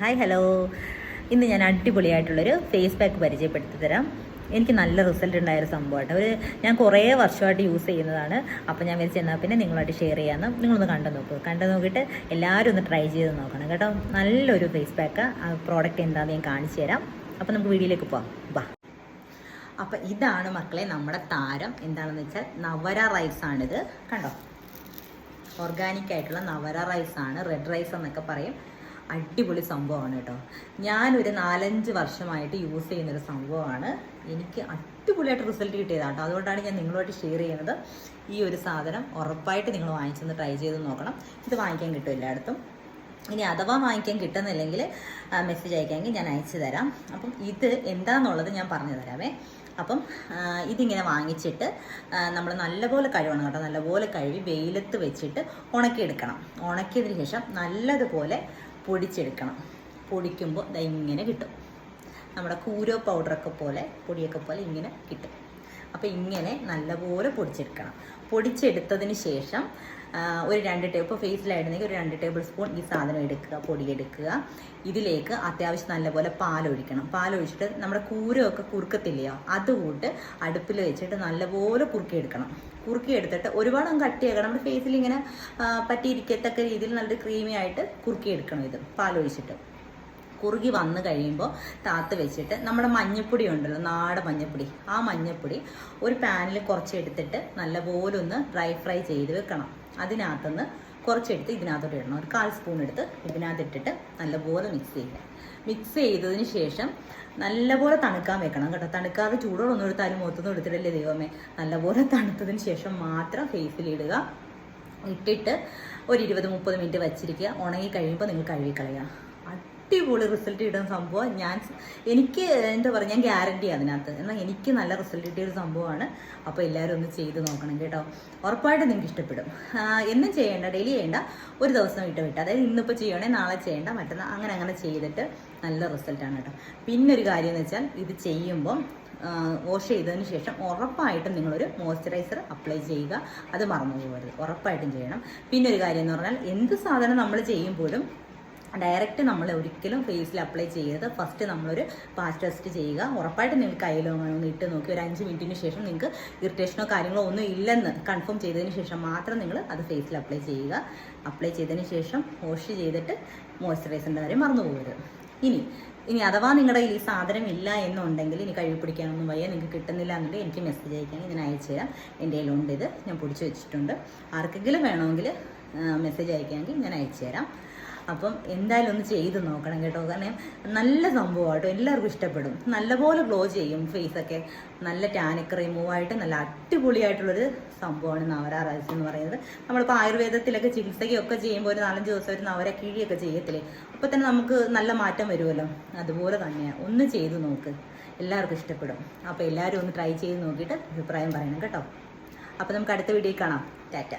Hi hello. ഇന്ന് ഞാൻ അടിപൊളിയായിട്ടുള്ളൊരു face pack പരിചയപ്പെടുത്തി തരാം. എനിക്ക് നല്ല റിസൾട്ട് ഉണ്ടായൊരു സംഭവമായിട്ട് ഞാൻ കുറേ വർഷമായിട്ട് യൂസ് ചെയ്യുന്നതാണ്. അപ്പോൾ ഞാൻ വിചാരിച്ചു എന്നാൽ പിന്നെ നിങ്ങളായിട്ട് ഷെയർ ചെയ്യാമെന്ന്. നിങ്ങളൊന്ന് കണ്ടു നോക്കിയിട്ട് എല്ലാവരും ഒന്ന് ട്രൈ ചെയ്ത് നോക്കണം കേട്ടോ. നല്ലൊരു ഫേസ് പാക്ക്. ആ പ്രോഡക്റ്റ് എന്താണെന്ന് ഞാൻ കാണിച്ചു തരാം. അപ്പോൾ നമുക്ക് വീഡിയോയിലേക്ക് പോകാം. ബാ. അപ്പോൾ ഇതാണ് മക്കളെ നമ്മുടെ താരം. എന്താണെന്ന് വെച്ചാൽ നവര റൈസാണിത്. കണ്ടോ, ഓർഗാനിക് ആയിട്ടുള്ള നവര റൈസാണ്. റെഡ് റൈസ് എന്നൊക്കെ പറയും. അടിപൊളി സംഭവമാണ് കേട്ടോ. ഞാനൊരു 4-5 വർഷമായിട്ട് യൂസ് ചെയ്യുന്നൊരു സംഭവമാണ്. എനിക്ക് അടിപൊളിയായിട്ട് റിസൾട്ട് കിട്ടിയതാണ് കേട്ടോ. അതുകൊണ്ടാണ് ഞാൻ നിങ്ങളുമായിട്ട് ഷെയർ ചെയ്യുന്നത്. ഈ ഒരു സാധനം ഉറപ്പായിട്ട് നിങ്ങൾ വാങ്ങിച്ചൊന്ന് ട്രൈ ചെയ്ത് നോക്കണം. ഇത് വാങ്ങിക്കാൻ കിട്ടും എല്ലായിടത്തും. ഇനി അഥവാ വാങ്ങിക്കാൻ കിട്ടുന്നില്ലെങ്കിൽ മെസ്സേജ് അയക്കാമെങ്കിൽ ഞാൻ അയച്ചു തരാം. അപ്പം ഇത് എന്താണെന്നുള്ളത് ഞാൻ പറഞ്ഞു തരാമേ. അപ്പം ഇതിങ്ങനെ വാങ്ങിച്ചിട്ട് നമ്മൾ നല്ലപോലെ കഴുകണം കേട്ടോ. നല്ലപോലെ കഴുകി വെയിലത്ത് വെച്ചിട്ട് ഉണക്കിയെടുക്കണം. ഉണക്കിയതിന് ശേഷം നല്ലതുപോലെ പൊടിച്ചെടുക്കണം. പൊടിക്കുമ്പോൾ ഇങ്ങനെ കിട്ടും. നമ്മുടെ കൂരോ പൗഡറൊക്കെ പോലെ പൊടിയൊക്കെ പോലെ ഇങ്ങനെ കിട്ടും. അപ്പോൾ ഇങ്ങനെ നല്ലപോലെ പൊടിച്ചെടുക്കണം. പൊടിച്ചെടുത്തതിന് ശേഷം ഒരു 2 ടേബിൾ ഫേസിലായിരുന്നെങ്കിൽ ഒരു 2 ടേബിൾ സ്പൂൺ ഈ സാധനം എടുക്കുക, പൊടിയെടുക്കുക. ഇതിലേക്ക് അത്യാവശ്യം നല്ലപോലെ പാലൊഴിക്കണം. പാലൊഴിച്ചിട്ട് നമ്മുടെ കൂരമൊക്കെ കുറുക്കത്തില്ലയോ, അതുകൂട്ട് അടുപ്പിൽ വെച്ചിട്ട് നല്ലപോലെ കുറുക്കിയെടുക്കണം. കുറുക്കിയെടുത്തിട്ട് ഒരുപാട് കട്ടിയാക്കണം. നമ്മുടെ ഫേസിൽ ഇങ്ങനെ പറ്റിയിരിക്കത്തക്ക രീതിയിൽ നല്ല ക്രീമി ആയിട്ട് കുറുക്കിയെടുക്കണം. ഇത് പാലൊഴിച്ചിട്ട് കുറുകി വന്ന് കഴിയുമ്പോൾ താത്ത് വെച്ചിട്ട് നമ്മുടെ മഞ്ഞപ്പൊടി ഉണ്ടല്ലോ, നാടൻ മഞ്ഞപ്പൊടി, ആ മഞ്ഞപ്പൊടി ഒരു പാനിൽ കുറച്ച് എടുത്തിട്ട് നല്ലപോലെ ഒന്ന് ഡ്രൈ ഫ്രൈ ചെയ്ത് വെക്കണം. അതിനകത്തുനിന്ന് കുറച്ചെടുത്ത് ഇതിനകത്തോട്ട് ഇടണം. ഒരു 1/4 സ്പൂൺ എടുത്ത് ഇതിനകത്തിട്ടിട്ട് നല്ലപോലെ മിക്സ് ചെയ്യുക. മിക്സ് ചെയ്തതിന് ശേഷം നല്ലപോലെ തണുക്കാൻ വെക്കണം കേട്ടോ. തണുക്കാതെ ചൂടോടൊന്നും എടുത്താലും മുഖത്തൊന്നും എടുത്തിടല്ലേ ദൈവമേ. നല്ലപോലെ തണുത്തതിന് ശേഷം മാത്രം ഫേസിലിടുക. ഇട്ടിട്ട് ഒരു 20-30 മിനിറ്റ് വച്ചിരിക്കുക. ഉണങ്ങി കഴിയുമ്പോൾ നിങ്ങൾ കഴുകിക്കളയുക. അടിപൊളി റിസൾട്ട് കിട്ടുന്ന സംഭവം. എനിക്ക് എന്താ പറയുക, ഞാൻ ഗ്യാരണ്ടി അതിനകത്ത്. എന്നാൽ എനിക്ക് നല്ല റിസൾട്ട് കിട്ടിയൊരു സംഭവമാണ്. അപ്പോൾ എല്ലാവരും ഒന്ന് ചെയ്ത് നോക്കണം കേട്ടോ. ഉറപ്പായിട്ട് നിങ്ങൾക്ക് ഇഷ്ടപ്പെടും. എന്നും ചെയ്യേണ്ട, ഡെയിലി ചെയ്യേണ്ട, ഒരു ദിവസം വിട്ട്. അതായത് ഇന്നിപ്പോൾ ചെയ്യണേ നാളെ ചെയ്യേണ്ട, മറ്റന്നാൾ അങ്ങനെ ചെയ്തിട്ട് നല്ല റിസൾട്ടാണ് കേട്ടോ. പിന്നെ ഒരു കാര്യം എന്ന് വെച്ചാൽ ഇത് ചെയ്യുമ്പം വാഷ് ചെയ്തതിന് ശേഷം ഉറപ്പായിട്ടും നിങ്ങളൊരു മോയ്സ്ചറൈസർ അപ്ലൈ ചെയ്യുക. അത് മറന്നു പോകരുത്, ഉറപ്പായിട്ടും ചെയ്യണം. പിന്നെ ഒരു കാര്യം എന്ന് പറഞ്ഞാൽ എന്ത് സാധനം നമ്മൾ ചെയ്യുമ്പോഴും ഡയറക്റ്റ് നമ്മൾ ഒരിക്കലും ഫേസിൽ അപ്ലൈ ചെയ്യരുത്. ഫസ്റ്റ് നമ്മളൊരു പാച്ച് ടെസ്റ്റ് ചെയ്യുക. ഉറപ്പായിട്ട് നിങ്ങൾക്ക് കയ്യിലോ ഒന്ന് ഇട്ട് നോക്കി ഒരു 5 മിനിറ്റിന് ശേഷം നിങ്ങൾക്ക് ഇറിറ്റേഷനോ കാര്യങ്ങളോ ഒന്നും ഇല്ലെന്ന് കൺഫേം ചെയ്തതിന് ശേഷം മാത്രം നിങ്ങൾ അത് ഫേസിൽ അപ്ലൈ ചെയ്യുക. അപ്ലൈ ചെയ്തതിന് ശേഷം വാഷ് ചെയ്തിട്ട് മോയ്സ്ചറൈസറിൻ്റെ കാര്യം മറന്നു പോകരുത്. ഇനി അഥവാ നിങ്ങളുടെ ഈ സാധനം ഇല്ല എന്നുണ്ടെങ്കിൽ, ഇനി കഴുകി പിടിക്കാനൊന്നും വയ്യ, നിങ്ങൾക്ക് കിട്ടുന്നില്ല എന്നുണ്ടെങ്കിൽ എനിക്ക് മെസ്സേജ് അയക്കുകയാണെങ്കിൽ ഞാൻ അയച്ചു തരാം. എൻ്റെ കയ്യിലുണ്ട്, ഇത് ഞാൻ പൊടിച്ച് വെച്ചിട്ടുണ്ട്. ആർക്കെങ്കിലും വേണമെങ്കിൽ മെസ്സേജ് അയക്കുകയാണെങ്കിൽ ഞാൻ അയച്ചു തരാം. അപ്പം എന്തായാലും ഒന്ന് ചെയ്ത് നോക്കണം കേട്ടോ. കാരണം നല്ല സംഭവമായിട്ടോ, എല്ലാവർക്കും ഇഷ്ടപ്പെടും. നല്ലപോലെ ഗ്ലോ ചെയ്യും ഫേസൊക്കെ. നല്ല ടാനൊക്കെ റിമൂവായിട്ട് നല്ല അടിപൊളിയായിട്ടുള്ളൊരു സംഭവമാണ് നവര റൈസ് എന്ന് പറയുന്നത്. നമ്മളിപ്പോൾ ആയുർവേദത്തിലൊക്കെ ചികിത്സയൊക്കെ ചെയ്യുമ്പോൾ ഒരു 4-5 ദിവസം ഒരു നവര കിഴിയൊക്കെ ചെയ്യത്തില്ലേ, അപ്പോൾ തന്നെ നമുക്ക് നല്ല മാറ്റം വരുമല്ലോ. അതുപോലെ തന്നെയാണ്. ഒന്ന് ചെയ്ത് നോക്ക്, എല്ലാവർക്കും ഇഷ്ടപ്പെടും. അപ്പോൾ എല്ലാവരും ഒന്ന് ട്രൈ ചെയ്ത് നോക്കിയിട്ട് അഭിപ്രായം പറയണം കേട്ടോ. അപ്പോൾ നമുക്ക് അടുത്ത വീഡിയോയിൽ കാണാം. ടാറ്റ.